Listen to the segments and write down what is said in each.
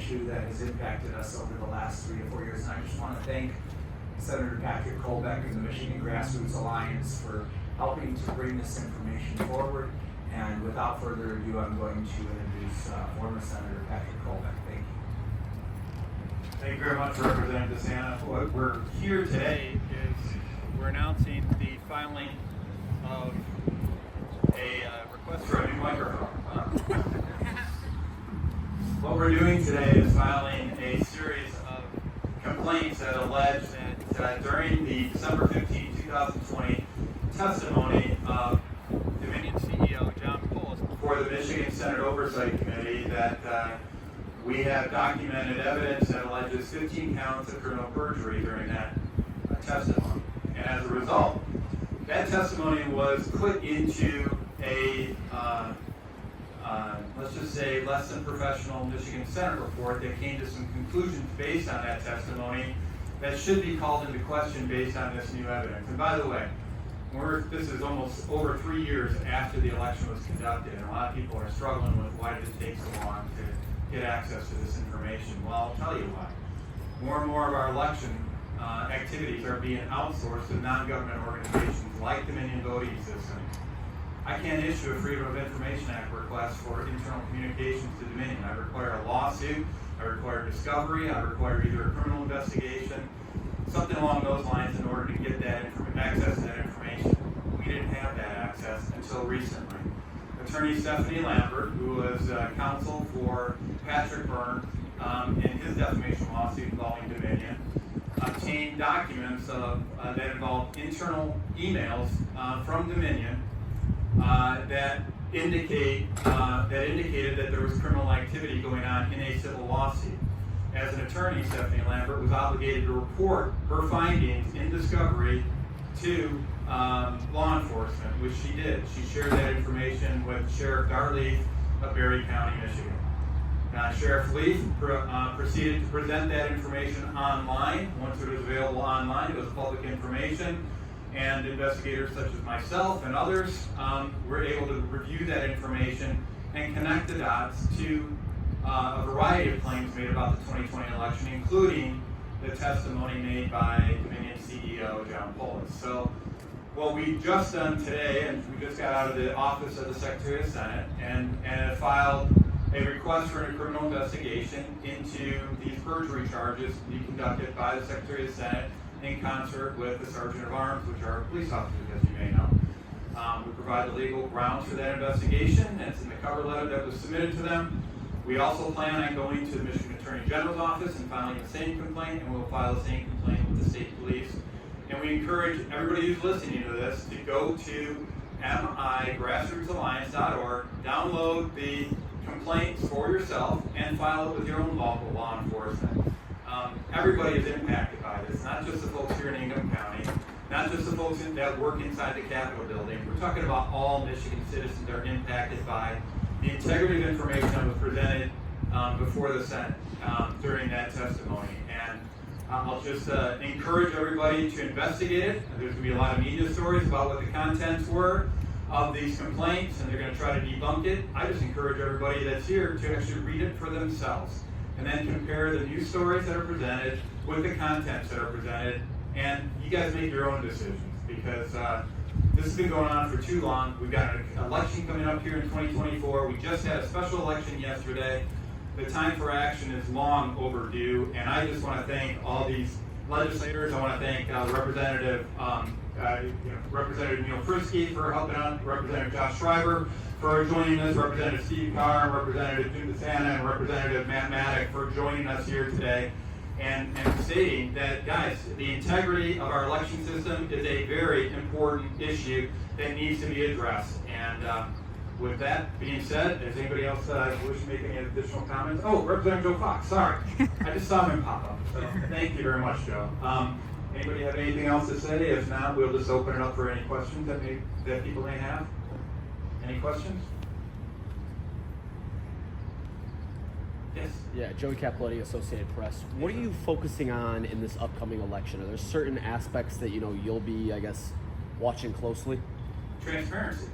issue that has impacted us over the last 3 to 4 years. And I just want to thank Senator Patrick Colbeck and the Michigan Grassroots Alliance for helping to bring this information forward. And without further ado, I'm going to introduce former Senator Patrick Colbeck. Thank you. Thank you very much, Representative DeSanta. What we're here today is we're announcing the filing of a request for a new microphone. What we're doing today is filing a series of complaints that allege that during the December 15, 2020 testimony of Dominion CEO John Polis before the Michigan Senate Oversight Committee that we have documented evidence that alleges 15 counts of criminal perjury during that testimony. And as a result, that testimony was put into a let's just say less than professional Michigan Senate report that came to some conclusions based on that testimony that should be called into question based on this new evidence. And by the way, this is almost over 3 years after the election was conducted, and a lot of people are struggling with why did it take so long to get access to this information. Well, I'll tell you why. More and more of our election activities are being outsourced to non-government organizations like Dominion Voting Systems. I can't issue a Freedom of Information Act request for internal communications to Dominion. I require a lawsuit, I require discovery, I require either a criminal investigation, something along those lines in order to get that access to that information. We didn't have that access until recently. Attorney Stephanie Lambert, who was counsel for Patrick Byrne in his defamation lawsuit involving Dominion, obtained documents that involved internal emails from Dominion that indicated that there was criminal activity going on in a civil lawsuit. As an attorney, Stephanie Lambert was obligated to report her findings in discovery to law enforcement, which she did. She shared that information with Sheriff Darleaf of Berry County, Michigan. Sheriff Leaf proceeded to present that information online. Once it was available online, it was public information, and investigators such as myself and others were able to review that information and connect the dots to a variety of claims made about the 2020 election, including the testimony made by Dominion CEO John Polis. So what we've just done today, and we just got out of the office of the Secretary of Senate and filed a request for a criminal investigation into these perjury charges to be conducted by the Secretary of Senate in concert with the Sergeant of Arms, which are police officers, as you may know. We provide the legal grounds for that investigation, and it's in the cover letter that was submitted to them. We also plan on going to the Michigan Attorney General's office and filing the same complaint, and we'll file the same complaint with the state police. And we encourage everybody who's listening to this to go to migrassrootsalliance.org, download the complaints for yourself, and file it with your own local law enforcement. Everybody is impacted by this, not just the folks here in Ingham County, not just the folks that work inside the Capitol building. We're talking about all Michigan citizens that are impacted by the integrity of information that was presented before the Senate during that testimony. And I'll just encourage everybody to investigate it. There's going to be a lot of media stories about what the contents were of these complaints, and they're going to try to debunk it. I just encourage everybody that's here to actually read it for themselves and then compare the news stories that are presented with the contents that are presented, and you guys make your own decisions, because this has been going on for too long. We've got an election coming up here in 2024. We just had a special election yesterday. The time for action is long overdue, and I just want to thank all these legislators. I want to thank Representative Neil Frisky for helping out, Representative Josh Schreiber for joining us, Representative Steve Carr, Representative Jim DeSanta, and Representative Matt Maddock for joining us here today and stating that, guys, the integrity of our election system is a very important issue that needs to be addressed. And with that being said, does anybody else wish to make any additional comments? Oh, Representative Joe Fox, sorry. I just saw him pop up. So thank you very much, Joe. Anybody have anything else to say? If not, we'll just open it up for any questions that people may have. Any questions? Yes. Yeah, Joey Capoletti, Associated Press. What are you focusing on in this upcoming election? Are there certain aspects that you'll be, I guess, watching closely? Transparency.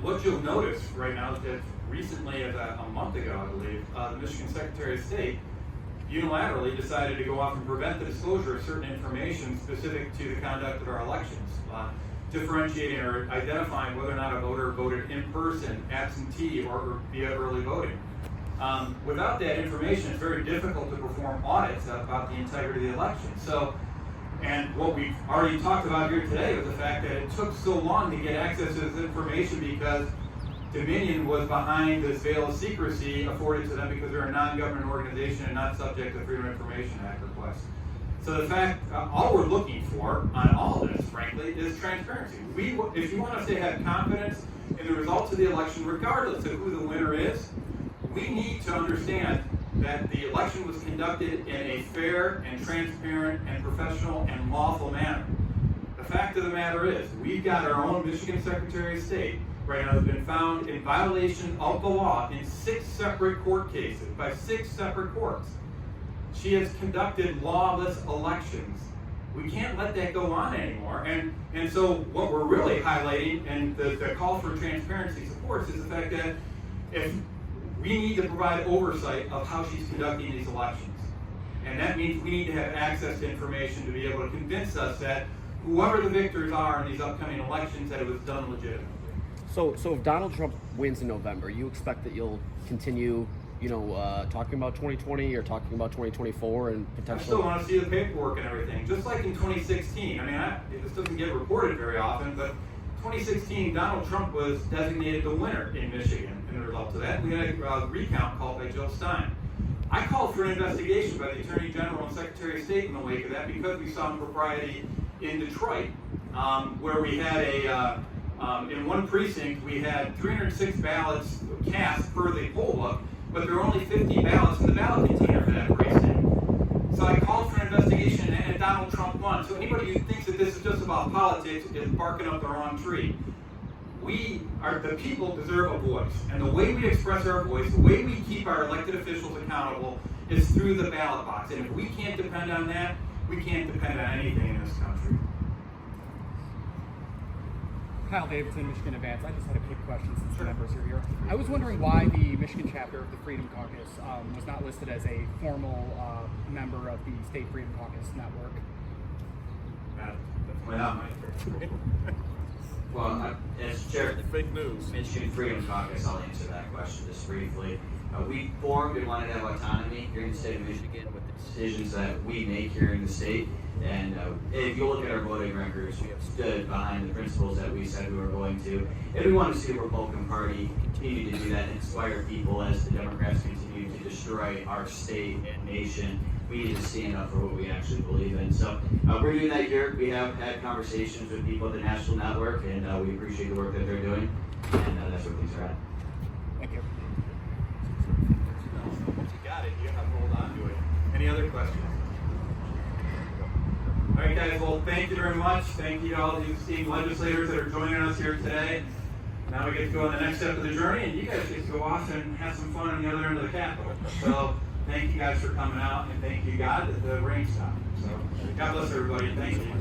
What you'll notice right now is that recently, a month ago, I believe, the Michigan Secretary of State unilaterally decided to go off and prevent the disclosure of certain information specific to the conduct of our elections, differentiating or identifying whether or not a voter voted in person, absentee, or via early voting. Without that information, it's very difficult to perform audits about the integrity of the election. So, and what we've already talked about here today was the fact that it took so long to get access to this information because Dominion was behind this veil of secrecy afforded to them because they're a non-government organization and not subject to Freedom of Information Act requests. So the fact, all we're looking for on all of this, frankly, is transparency. If you want us to have confidence in the results of the election, regardless of who the winner is, we need to understand that the election was conducted in a fair and transparent and professional and lawful manner. The fact of the matter is, we've got our own Michigan Secretary of State right now has been found in violation of the law in 6 separate court cases by 6 separate courts. She has conducted lawless elections. We can't let that go on anymore. And so what we're really highlighting and the call for transparency supports is the fact that if we need to provide oversight of how she's conducting these elections. And that means we need to have access to information to be able to convince us that whoever the victors are in these upcoming elections, that it was done legitimately. So if Donald Trump wins in November, you expect that you'll continue, talking about 2020 or talking about 2024 and potentially? I still want to see the paperwork and everything, just like in 2016. I mean, this doesn't get reported very often, but 2016, Donald Trump was designated the winner in Michigan in the result of that. We had a recount called by Jill Stein. I called for an investigation by the Attorney General and Secretary of State in the wake of that because we saw impropriety in Detroit, where we had in one precinct, we had 306 ballots cast per the poll book, but there were only 50 ballots in the ballot container for that precinct. So I called for an investigation, and Donald Trump won. So anybody who thinks that this is just about politics is barking up the wrong tree. The people deserve a voice, and the way we express our voice, the way we keep our elected officials accountable is through the ballot box. And if we can't depend on that, we can't depend on anything in this country. Kyle Davidson, Michigan Advance. I just had a quick question since the members are here. I was wondering why the Michigan chapter of the Freedom Caucus was not listed as a formal member of the State Freedom Caucus network. Well, as chair of the Fake news. Michigan Freedom Caucus, I'll answer that question just briefly. We formed and wanted to have autonomy here in the state of Michigan with the decisions that we make here in the state. And if you look at our voting records, we have stood behind the principles that we said we were going to. And we want to see the Republican Party continue to do that and inspire people as the Democrats continue to destroy our state and nation. We need to stand up for what we actually believe in. So we're doing that here. We have had conversations with people at the national network, and we appreciate the work that they're doing. And that's where things are at. Thank you. Once you got it, you have to hold on to it. Any other questions? All right, guys, well, thank you very much. Thank you to all of you esteemed legislators that are joining us here today. Now we get to go on the next step of the journey, and you guys get to go off and have some fun on the other end of the Capitol. So thank you guys for coming out, and thank you, God, that the rain stopped. So God bless everybody. Thank you.